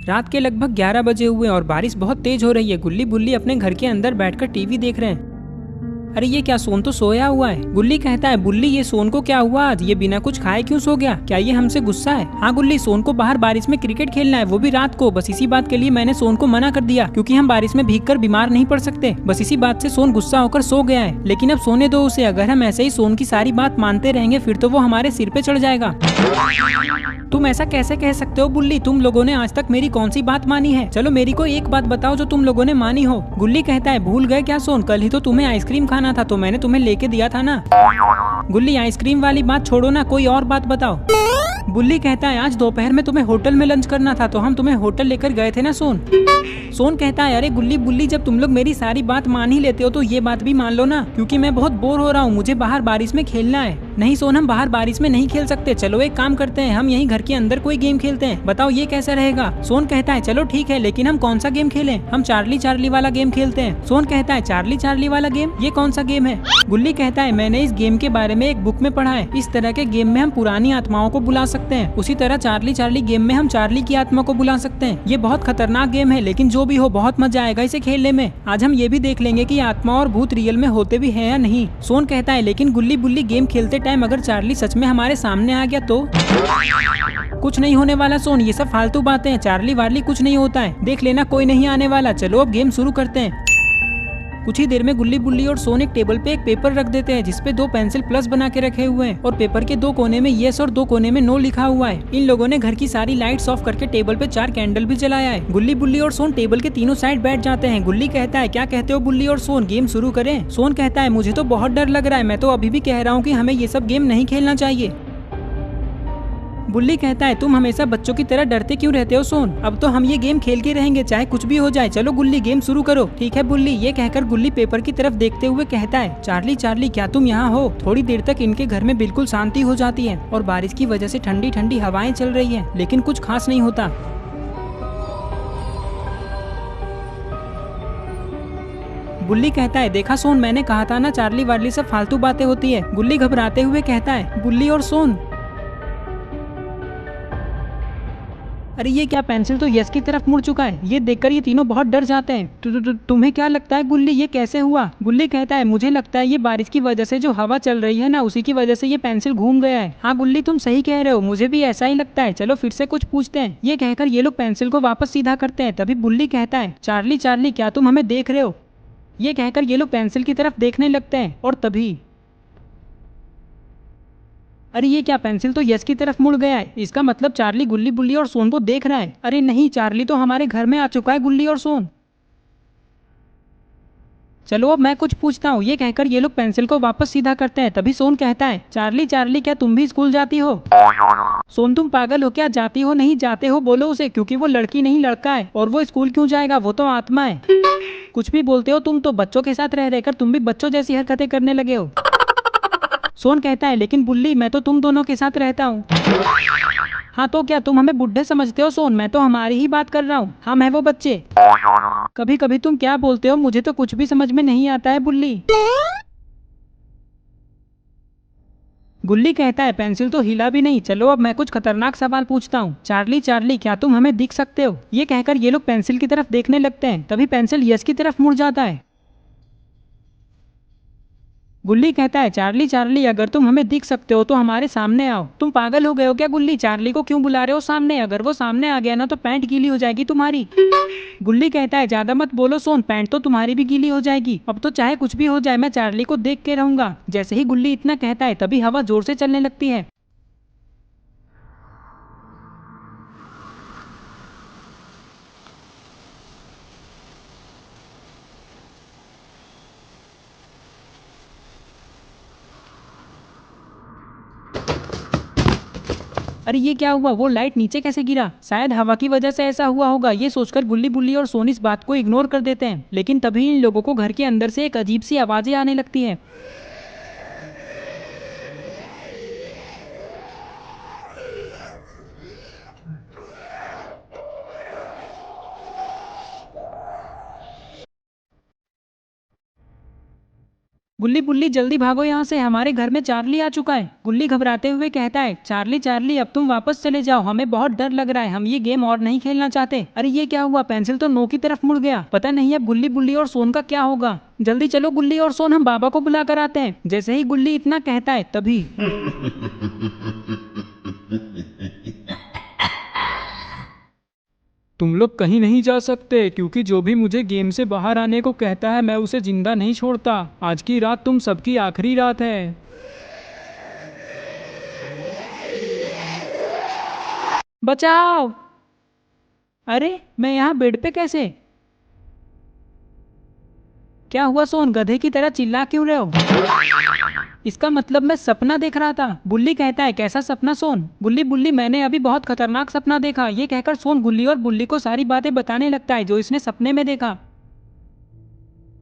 रात के लगभग 11 बजे हुए और बारिश बहुत तेज हो रही है। गुल्ली बुल्ली अपने घर के अंदर बैठकर टीवी देख रहे हैं। अरे ये क्या, सोन तो सोया हुआ है। गुल्ली कहता है, बुल्ली ये सोन को क्या हुआ आज, ये बिना कुछ खाए क्यों सो गया, क्या ये हमसे गुस्सा है? हाँ गुल्ली, सोन को बाहर बारिश में क्रिकेट खेलना है, वो भी रात को। बस इसी बात के लिए मैंने सोन को मना कर दिया, क्योंकि हम बारिश में भीगकर बीमार नहीं पड़ सकते। बस इसी बात से सोन गुस्सा होकर सो गया है, लेकिन अब सोने दो उसे। अगर हम ऐसे ही सोन की सारी बात मानते रहेंगे फिर तो वो हमारे सिर पे चढ़ जाएगा। तुम ऐसा कैसे कह सकते हो बुल्ली, तुम लोगों ने आज तक मेरी कौन सी बात मानी है? चलो मेरी को एक बात बताओ जो तुम लोगों ने मानी हो। गुल्ली कहता है, भूल गए क्या सोन, कल ही तो तुम्हें आइसक्रीम खाना था तो मैंने तुम्हें लेके दिया था ना। गुल्ली, आइसक्रीम वाली बात छोड़ो ना, कोई और बात बताओ। बुल्ली कहता है, आज दोपहर में तुम्हें होटल में लंच करना था तो हम तुम्हें होटल लेकर गए थे ना सोन। सोन कहता है, अरे गुल्ली बुल्ली, जब तुम लोग मेरी सारी बात मान ही लेते हो तो ये बात भी मान लो ना, क्योंकि मैं बहुत बोर हो रहा हूँ, मुझे बाहर बारिश में खेलना है। नहीं सोन, हम बाहर बारिश में नहीं खेल सकते। चलो एक काम करते हैं, हम यहीं घर के अंदर कोई गेम खेलते हैं, बताओ ये कैसा रहेगा? सोन कहता है, चलो ठीक है, लेकिन हम कौन सा गेम खेलें? हम चार्ली चार्ली वाला गेम खेलते हैं। सोन कहता है, चार्ली चार्ली वाला गेम, ये कौन सा गेम है? गुल्ली कहता है, मैंने इस गेम के बारे में एक बुक में पढ़ा है। इस तरह के गेम में हम पुरानी आत्माओं को बुला सकते हैं, उसी तरह चार्ली चार्ली गेम में हम चार्ली की आत्मा को बुला सकते हैं। ये बहुत खतरनाक गेम है, लेकिन जो भी हो बहुत मजा आएगा इसे खेलने में। आज हम ये भी देख लेंगे कि आत्मा और भूत रियल में होते भी हैं या नहीं। सोन कहता है, लेकिन गुल्ली बुल्ली, गेम खेलते टाइम अगर चार्ली सच में हमारे सामने आ गया तो? कुछ नहीं होने वाला सोन, ये सब फालतू बातें हैं, चार्ली वार्ली कुछ नहीं होता है, देख लेना कोई नहीं आने वाला। चलो अब गेम शुरू करते हैं। कुछ ही देर में गुल्ली बुल्ली और सोन एक टेबल पे एक पेपर रख देते हैं जिसपे 2 पेंसिल प्लस बना के रखे हुए हैं और पेपर के 2 कोने में येस और 2 कोने में नो लिखा हुआ है। इन लोगों ने घर की सारी लाइट्स ऑफ करके टेबल पे 4 कैंडल भी जलाया है। गुल्ली बुल्ली और सोन टेबल के तीनों साइड बैठ जाते हैं। गुल्ली कहता है, क्या कहते हो बुल्ली और सोन, गेम शुरू करें? सोन कहता है, मुझे तो बहुत डर लग रहा है, मैं तो अभी भी कह रहा हूँ कि हमें ये सब गेम नहीं खेलना चाहिए। बुल्ली कहता है, तुम हमेशा बच्चों की तरह डरते क्यों रहते हो सोन, अब तो हम ये गेम खेल के रहेंगे चाहे कुछ भी हो जाए। चलो गुल्ली, गेम शुरू करो। ठीक है बुल्ली, ये कहकर गुल्ली पेपर की तरफ देखते हुए कहता है, चार्ली चार्ली, क्या तुम यहाँ हो? थोड़ी देर तक इनके घर में बिल्कुल शांति हो जाती है और बारिश की वजह से ठंडी ठंडी हवाएं चल रही है, लेकिन कुछ खास नहीं होता। बुल्ली कहता है, देखा सोन, मैंने कहा था ना चार्ली वार्ली सब फालतू बातें होती है। गुल्ली घबराते हुए कहता है, बुल्ली और सोन, अरे ये क्या, पेंसिल तो यस की तरफ मुड़ चुका है। ये देखकर ये तीनों बहुत डर जाते हैं। तुम्हें क्या लगता है गुल्ली, ये कैसे हुआ? गुल्ली कहता है, मुझे लगता है ये बारिश की वजह से जो हवा चल रही है ना, उसी की वजह से ये पेंसिल घूम गया है। हाँ गुल्ली, तुम सही कह रहे हो, मुझे भी ऐसा ही लगता है। चलो फिर से कुछ पूछते हैं। ये कहकर ये लोग पेंसिल को वापस सीधा करते हैं। तभी बुल्ली कहता है, चार्ली चार्ली, क्या तुम हमें देख रहे हो? ये कहकर ये लोग पेंसिल की तरफ देखने लगते हैं और तभी, अरे ये क्या, पेंसिल तो यस की तरफ मुड़ गया है। इसका मतलब चार्ली गुल्ली बुल्ली और सोन को देख रहा है। अरे नहीं, चार्ली तो हमारे घर में आ चुका है गुल्ली और सोन। चलो अब मैं कुछ पूछता हूँ। ये कहकर ये लोग पेंसिल को वापस सीधा करते हैं। तभी सोन कहता है, चार्ली चार्ली, क्या तुम भी स्कूल जाती हो? सोन, तुम पागल हो क्या, जाती हो नहीं जाते हो बोलो उसे, क्योंकि वो लड़की नहीं लड़का है और वो स्कूल क्यों जाएगा, वो तो आत्मा है। कुछ भी बोलते हो तुम तो, बच्चों के साथ रह रहकर तुम भी बच्चों जैसी हरकतें करने लगे हो। सोन कहता है, लेकिन बुल्ली, मैं तो तुम दोनों के साथ रहता हूँ। हाँ तो क्या तुम हमें बुढ़े समझते हो सोन, मैं तो हमारी ही बात कर रहा हूँ, हम है वो बच्चे। कभी कभी तुम क्या बोलते हो, मुझे तो कुछ भी समझ में नहीं आता है बुल्ली। गुल्ली कहता है, पेंसिल तो हिला भी नहीं। चलो अब मैं कुछ खतरनाक सवाल पूछता हूँ। चार्ली चार्ली, क्या तुम हमें दिख सकते हो? ये कहकर ये लोग पेंसिल की तरफ देखने लगते हैं। तभी पेंसिल यस की तरफ मुड़ जाता है। गुल्ली कहता है, चार्ली चार्ली, अगर तुम हमें दिख सकते हो तो हमारे सामने आओ। तुम पागल हो गए हो क्या गुल्ली, चार्ली को क्यों बुला रहे हो सामने? अगर वो सामने आ गया ना तो पैंट गीली हो जाएगी तुम्हारी। गुल्ली कहता है, ज्यादा मत बोलो सोन, पैंट तो तुम्हारी भी गीली हो जाएगी। अब तो चाहे कुछ भी हो जाए, मैं चार्ली को देख के रहूंगा। जैसे ही गुल्ली इतना कहता है तभी हवा जोर से चलने लगती है। अरे ये क्या हुआ, वो लाइट नीचे कैसे गिरा? शायद हवा की वजह से ऐसा हुआ होगा। ये सोचकर गुल्ली बुल्ली और सोन इस बात को इग्नोर कर देते हैं, लेकिन तभी इन लोगों को घर के अंदर से एक अजीब सी आवाजें आने लगती है। गुल्ली बुल्ली जल्दी भागो यहाँ से, हमारे घर में चार्ली आ चुका है। गुल्ली घबराते हुए कहता है, चार्ली चार्ली अब तुम वापस चले जाओ, हमें बहुत डर लग रहा है, हम ये गेम और नहीं खेलना चाहते। अरे ये क्या हुआ, पेंसिल तो नो की तरफ मुड़ गया। पता नहीं अब गुल्ली बुल्ली और सोन का क्या होगा। जल्दी चलो गुल्ली और सोन, हम बाबा को बुला कर आते हैं। जैसे ही गुल्ली इतना कहता है तभी तुम लोग कहीं नहीं जा सकते, क्योंकि जो भी मुझे गेम से बाहर आने को कहता है मैं उसे जिंदा नहीं छोड़ता। आज की रात तुम सबकी आखिरी रात है। बचाओ! अरे मैं यहाँ बेड पे कैसे? क्या हुआ सोन, गधे की तरह चिल्ला क्यों रहे हो? इसका मतलब मैं सपना देख रहा था। बुल्ली कहता है, कैसा सपना सोन? बुल्ली बुल्ली मैंने अभी बहुत खतरनाक सपना देखा। ये कहकर सोन गुल्ली और बुल्ली को सारी बातें बताने लगता है जो इसने सपने में देखा।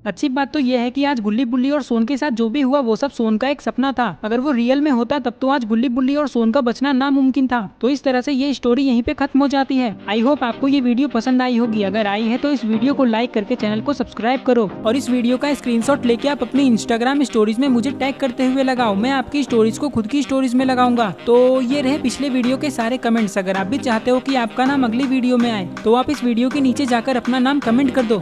अच्छी बात तो यह है कि आज गुल्ली बुल्ली और सोन के साथ जो भी हुआ वो सब सोन का एक सपना था। अगर वो रियल में होता तब तो आज गुल्ली बुल्ली और सोन का बचना नामुमकिन था। तो इस तरह से ये स्टोरी यहीं पे खत्म हो जाती है। आई होप आपको ये वीडियो पसंद आई होगी। अगर आई है तो इस वीडियो को लाइक करके चैनल को सब्सक्राइब करो और इस वीडियो का स्क्रीनशॉट लेके आप अपनी इंस्टाग्राम स्टोरीज में मुझे टैग करते हुए लगाओ। मैं आपकी स्टोरीज को खुद की स्टोरीज में लगाऊंगा। तो ये रहे पिछले वीडियो के सारे कमेंट्स। अगर आप भी चाहते हो कि आपका नाम अगली वीडियो में आए तो आप इस वीडियो के नीचे जाकर अपना नाम कमेंट कर दो।